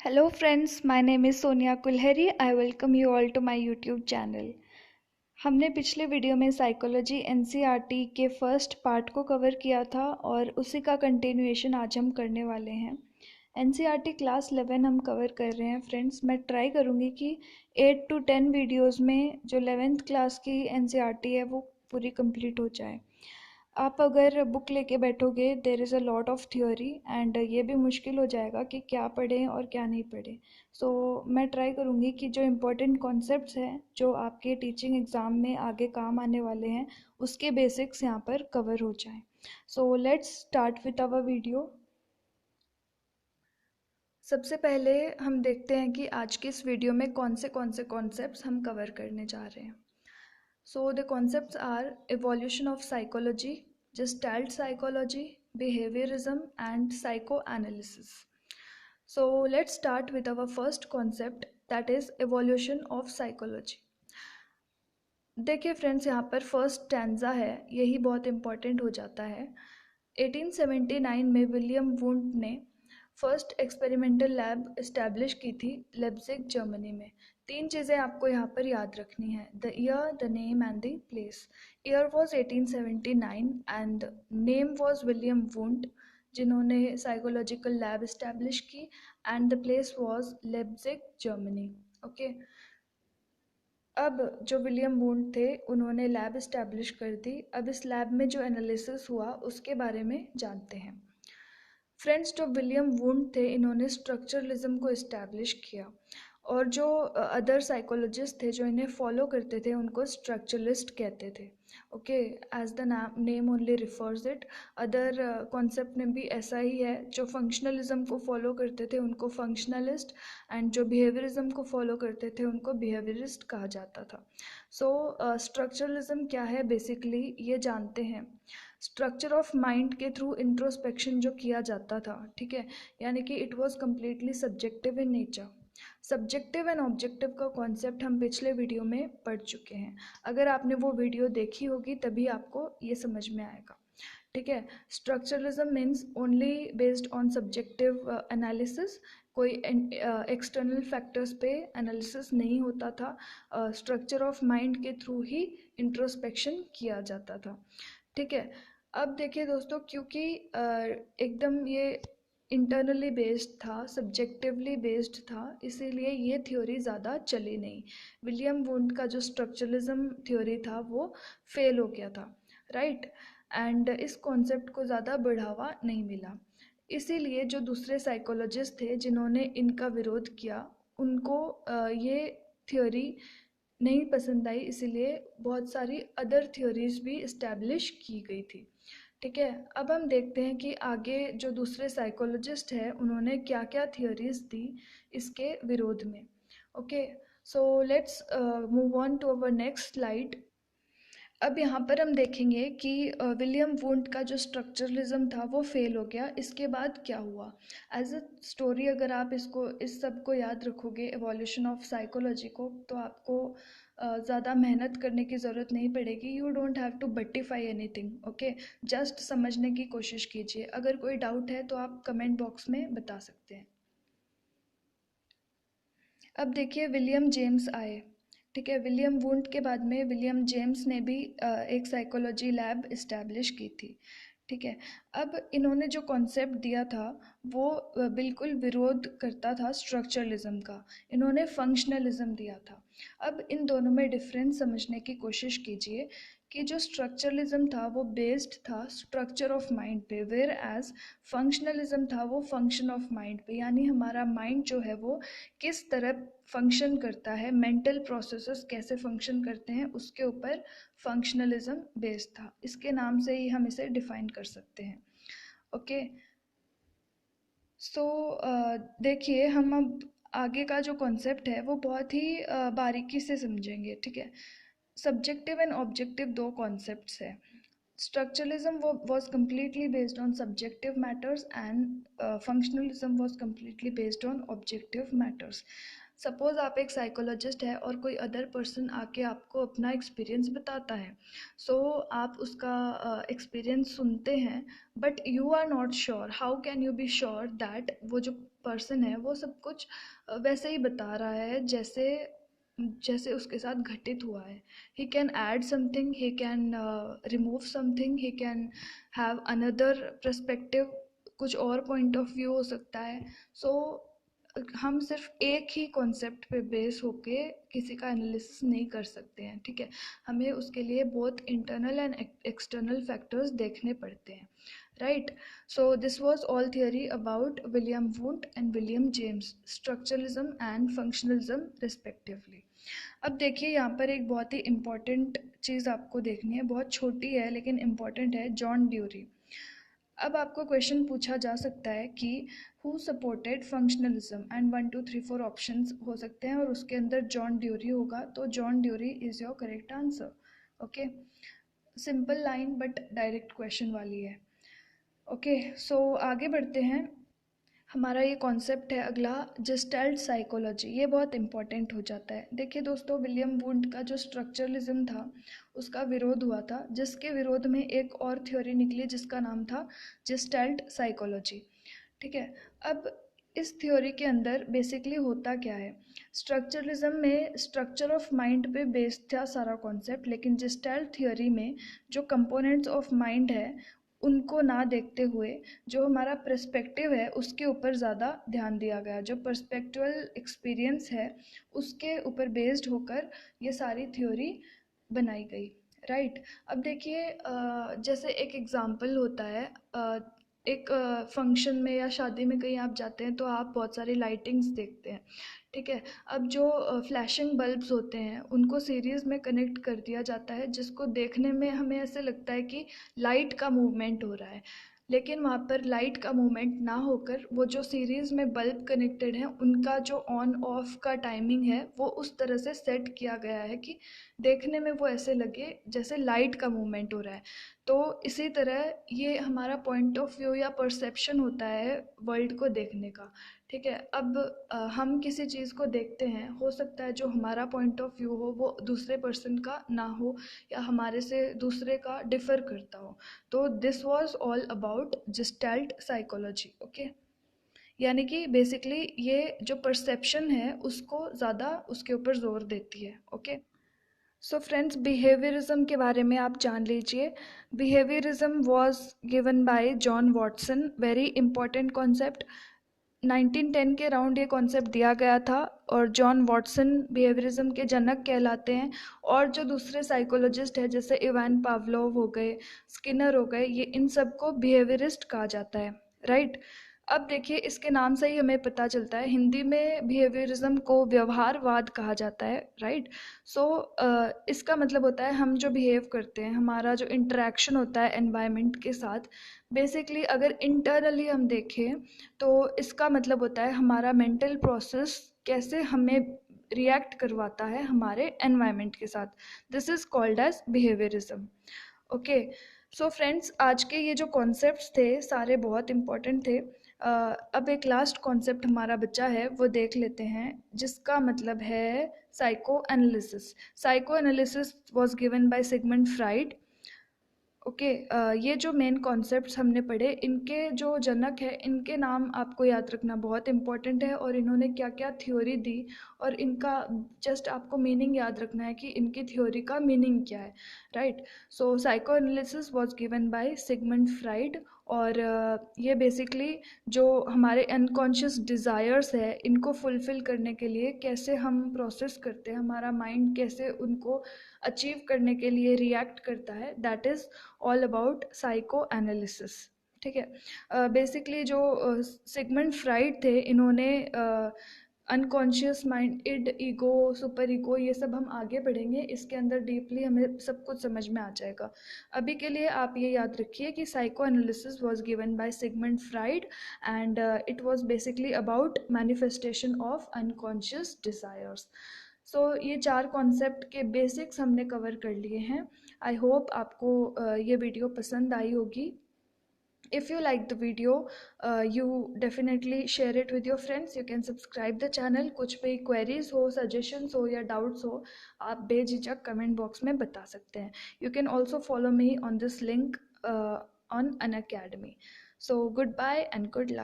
Hello friends, my name is Sonia Kulhari. I welcome you all to my YouTube channel. हमने पिछले video में psychology NCERT के first part को cover किया था और उसी का कंटिन्यूएशन आज हम करने वाले हैं। एनसीईआरटी क्लास 11 हम कवर कर रहे हैं फ्रेंड्स। मैं ट्राई करूँगी कि 8 to 10 वीडियोज़ में जो 11th क्लास की एनसीईआरटी है वो पूरी कंप्लीट हो जाए। आप अगर बुक लेके बैठोगे there is a lot of theory and ये भी मुश्किल हो जाएगा कि क्या पढ़ें और क्या नहीं पढ़ें। सो मैं ट्राई करूँगी कि जो इम्पोर्टेंट कॉन्सेप्ट्स हैं जो आपके टीचिंग एग्ज़ाम में आगे काम आने वाले हैं उसके बेसिक्स यहाँ पर कवर हो जाएं। So let's start with our video. सबसे पहले हम देखते हैं कि आज की इस वीडियो में कौन से कॉन्सेप्ट्स हम कवर करने जा रहे हैं। So the concepts are evolution of psychology, gestalt psychology, behaviorism and psychoanalysis. So let's start with our first concept, that is evolution of psychology. देखिए फ्रेंड्स, यहाँ पर फर्स्ट स्टैंजा है, यही बहुत इम्पॉर्टेंट हो जाता है। 1879 में विलियम वुंड ने फर्स्ट एक्सपेरिमेंटल लैब इस्टेब्लिश की थी लेप्जिग जर्मनी में। तीन चीज़ें आपको यहाँ पर याद रखनी है, the year, the name and the place. Year was 1879 and name was William wound जिन्होंने साइकोलॉजिकल लैब इस्टेब्लिश की, and the place was Leipzig Germany. Okay, अब जो विलियम वुंड थे उन्होंने लैब इस्टेब्लिश कर दी। अब इस लैब में जो एनालिसिस हुआ उसके बारे में जानते हैं। फ्रेंड्स, जो विलियम वुंड थे इन्होंने स्ट्रक्चरलिज्म को इस्टेब्लिश किया और जो अदर साइकोलॉजिस्ट थे जो इन्हें फॉलो करते थे उनको स्ट्रक्चरलिस्ट कहते थे। Okay, as the name only refers it. Other concept में भी ऐसा ही है, जो फंक्शनलिज्म को फॉलो करते थे उनको फंक्शनलिस्ट एंड जो बिहेवियरिज्म को फॉलो करते थे उनको बिहेवियरिस्ट कहा जाता था। सो स्ट्रक्चरलिज्म क्या है बेसिकली ये जानते हैं। स्ट्रक्चर ऑफ माइंड के थ्रू इंट्रोस्पेक्शन जो किया जाता था, ठीक है, यानी कि it was completely subjective in nature. Subjective and objective का कॉन्सेप्ट हम पिछले वीडियो में पढ़ चुके हैं। अगर आपने वो वीडियो देखी होगी तभी आपको ये समझ में आएगा, ठीक है। Structuralism means only based on subjective analysis, कोई एक्सटर्नल फैक्टर्स पे एनालिसिस नहीं होता था। स्ट्रक्चर ऑफ माइंड के थ्रू ही इंट्रोस्पेक्शन किया जाता था, ठीक है। अब देखिए दोस्तों, क्योंकि एकदम ये इंटरनली बेस्ड था, सब्जेक्टिवली बेस्ड था, इसीलिए ये थ्योरी ज़्यादा चली नहीं। विलियम वुंड का जो स्ट्रक्चरलिज्म थ्योरी था वो फेल हो गया था, राइट, एंड इस कॉन्सेप्ट को ज़्यादा बढ़ावा नहीं मिला। इसीलिए जो दूसरे साइकोलॉजिस्ट थे जिन्होंने इनका विरोध किया उनको ये थ्योरी नहीं पसंद आई, इसीलिए बहुत सारी अदर थ्योरीज भी इस्टेब्लिश की गई थी, ठीक है। अब हम देखते हैं कि आगे जो दूसरे साइकोलॉजिस्ट हैं उन्होंने क्या क्या थ्योरीज दी इसके विरोध में। Okay, so let's move on to our next slide. अब यहाँ पर हम देखेंगे कि विलियम वुंड का जो स्ट्रक्चरलिज्म था वो फेल हो गया। इसके बाद क्या हुआ एज अ स्टोरी, अगर आप इसको इस सब को याद रखोगे एवोल्यूशन ऑफ साइकोलॉजी को, तो आपको ज़्यादा मेहनत करने की ज़रूरत नहीं पड़ेगी। You don't have to beautify anything, okay, just समझने की कोशिश कीजिए। अगर कोई डाउट है तो आप कमेंट बॉक्स में बता सकते हैं। अब देखिए विलियम जेम्स आए, ठीक है। विलियम वुंड के बाद में विलियम जेम्स ने भी एक साइकोलॉजी लैब इस्टेब्लिश की थी, ठीक है। अब इन्होंने जो कॉन्सेप्ट दिया था वो बिल्कुल विरोध करता था स्ट्रक्चरलिज्म का। इन्होंने फंक्शनलिज्म दिया था। अब इन दोनों में डिफरेंस समझने की कोशिश कीजिए कि जो स्ट्रक्चरलिज्म था वो बेस्ड था स्ट्रक्चर ऑफ माइंड पे, वेयर एज फंक्शनलिज्म था वो फंक्शन ऑफ माइंड पे, यानी हमारा माइंड जो है वो किस तरह फंक्शन करता है, मेंटल प्रोसेसेस कैसे फंक्शन करते हैं, उसके ऊपर फंक्शनलिज्म बेस्ड था। इसके नाम से ही हम इसे डिफाइन कर सकते हैं, ओके। सो देखिए हम अब आगे का जो कॉन्सेप्ट है वो बहुत ही बारीकी से समझेंगे, ठीक है। सब्जेक्टिव एंड ऑब्जेक्टिव दो कॉन्सेप्ट्स है। Structuralism was completely based on subjective matters and functionalism was completely based on objective matters. Suppose आप एक साइकोलॉजिस्ट है और कोई अदर पर्सन आके आपको अपना एक्सपीरियंस बताता है, सो आप उसका एक्सपीरियंस सुनते हैं, but you are not sure, how can you be sure that वो जो पर्सन है वो सब कुछ वैसे ही बता रहा है जैसे जैसे उसके साथ घटित हुआ है. He can add something, he can remove something, he can have another perspective, कुछ और पॉइंट ऑफ व्यू हो सकता है. सो हम सिर्फ एक ही कॉन्सेप्ट पे बेस होके किसी का एनालिसिस नहीं कर सकते हैं. ठीक है, हमें उसके लिए बहुत इंटरनल एंड एक्सटर्नल फैक्टर्स देखने पड़ते हैं. Right. So this was all theory about William Wundt and William James, structuralism and functionalism respectively. अब देखिए यहाँ पर एक बहुत ही इम्पॉर्टेंट चीज़ आपको देखनी है, बहुत छोटी है लेकिन इम्पॉर्टेंट है. जॉन ड्यूरी. अब आपको क्वेश्चन पूछा जा सकता है कि who supported functionalism, and 1 2 3 4 options हो सकते हैं और उसके अंदर जॉन ड्यूरी होगा, तो John ड्यूरी is your correct answer. Okay, simple line but direct question वाली है. ओके, सो आगे बढ़ते हैं. हमारा ये कॉन्सेप्ट है अगला, जेस्टाल्ट साइकोलॉजी. ये बहुत इंपॉर्टेंट हो जाता है. देखिए दोस्तों, विलियम वुंट का जो स्ट्रक्चरलिज्म था उसका विरोध हुआ था, जिसके विरोध में एक और थ्योरी निकली जिसका नाम था जेस्टाल्ट साइकोलॉजी. ठीक है, अब इस थ्योरी के अंदर बेसिकली होता क्या है, स्ट्रक्चरलिज्म में स्ट्रक्चर ऑफ माइंड पे बेस्ड था सारा कॉन्सेप्ट, लेकिन जेस्टाल्ट थ्योरी में जो कंपोनेंट्स ऑफ माइंड है उनको ना देखते हुए जो हमारा पर्सपेक्टिव है उसके ऊपर ज़्यादा ध्यान दिया गया. जो पर्सपेक्चुअल एक्सपीरियंस है उसके ऊपर बेस्ड होकर ये सारी थ्योरी बनाई गई. राइट. अब देखिए जैसे एक एग्जांपल होता है, एक फंक्शन में या शादी में कहीं आप जाते हैं तो आप बहुत सारी लाइटिंग्स देखते हैं. ठीक है, अब जो फ्लैशिंग बल्ब्स होते हैं उनको सीरीज़ में कनेक्ट कर दिया जाता है, जिसको देखने में हमें ऐसे लगता है कि लाइट का मूवमेंट हो रहा है, लेकिन वहाँ पर लाइट का मूवमेंट ना होकर वो जो सीरीज़ में बल्ब कनेक्टेड हैं उनका जो ऑन ऑफ का टाइमिंग है वो उस तरह से सेट किया गया है कि देखने में वो ऐसे लगे जैसे लाइट का मूवमेंट हो रहा है. तो इसी तरह ये हमारा पॉइंट ऑफ व्यू या परसेप्शन होता है वर्ल्ड को देखने का. ठीक है, अब हम किसी चीज़ को देखते हैं, हो सकता है जो हमारा पॉइंट ऑफ व्यू हो वो दूसरे पर्सन का ना हो या हमारे से दूसरे का डिफ़र करता हो. तो this was all about gestalt psychology. Okay, यानी कि बेसिकली ये जो परसेप्शन है उसको ज़्यादा उसके ऊपर जोर देती है. ओके, सो फ्रेंड्स, बिहेवियरिज्म के बारे में आप जान लीजिए. Behaviourism was given by John Watson. Very important concept. 1910 के राउंड ये कॉन्सेप्ट दिया गया था और जॉन वॉटसन बिहेवियरिज्म के जनक कहलाते हैं. और जो दूसरे साइकोलॉजिस्ट हैं जैसे इवान पावलोव हो गए, स्किनर हो गए, ये इन सबको बिहेवियरिस्ट कहा जाता है. राइट. अब देखिए इसके नाम से ही हमें पता चलता है, हिंदी में बिहेवियरिज्म को व्यवहारवाद कहा जाता है. राइट. सो इसका मतलब होता है हम जो बिहेव करते हैं, हमारा जो इंटरेक्शन होता है एनवायरनमेंट के साथ, बेसिकली अगर इंटरनली हम देखें तो इसका मतलब होता है हमारा मेंटल प्रोसेस कैसे हमें रिएक्ट करवाता है हमारे एनवायरनमेंट के साथ. This is called as behaviourism. Okay, so friends, आज के ये जो कॉन्सेप्ट्स थे सारे बहुत इंपॉर्टेंट थे. अब एक लास्ट कॉन्सेप्ट हमारा बचा है वो देख लेते हैं, जिसका मतलब है psycho analysis. Psycho analysis was given by Sigmund fried. Okay, ये जो मेन कॉन्सेप्ट्स हमने पढ़े इनके जो जनक है इनके नाम आपको याद रखना बहुत इंपॉर्टेंट है, और इन्होंने क्या क्या थ्योरी दी और इनका जस्ट आपको मीनिंग याद रखना है कि इनकी थ्योरी का मीनिंग क्या है. Right. So psycho analysis was given by Sigmund fried. और ये बेसिकली जो हमारे अनकॉन्शियस डिज़ायर्स है इनको फुलफ़िल करने के लिए कैसे हम प्रोसेस करते हैं, हमारा माइंड कैसे उनको अचीव करने के लिए रिएक्ट करता है, that is all about psycho analysis. ठीक है, बेसिकली जो सिगमंड फ्राइड थे इन्होंने unconscious mind, id, ego, super ego, ये सब हम आगे बढ़ेंगे, इसके अंदर डीपली हमें सब कुछ समझ में आ जाएगा. अभी के लिए आप ये याद रखिए कि psychoanalysis was given by Sigmund Freud and it was basically about manifestation of unconscious desires. So ये 4 कॉन्सेप्ट के बेसिक्स हमने कवर कर लिए हैं. आई होप आपको ये वीडियो पसंद आई होगी. If you like the video, you definitely share it with your friends. You can subscribe the channel. कुछ भी queries हो, suggestions हो या doubts हो, आप बेझिझक comment box में बता सकते हैं. You can also follow me on this link on Unacademy. So goodbye and good luck.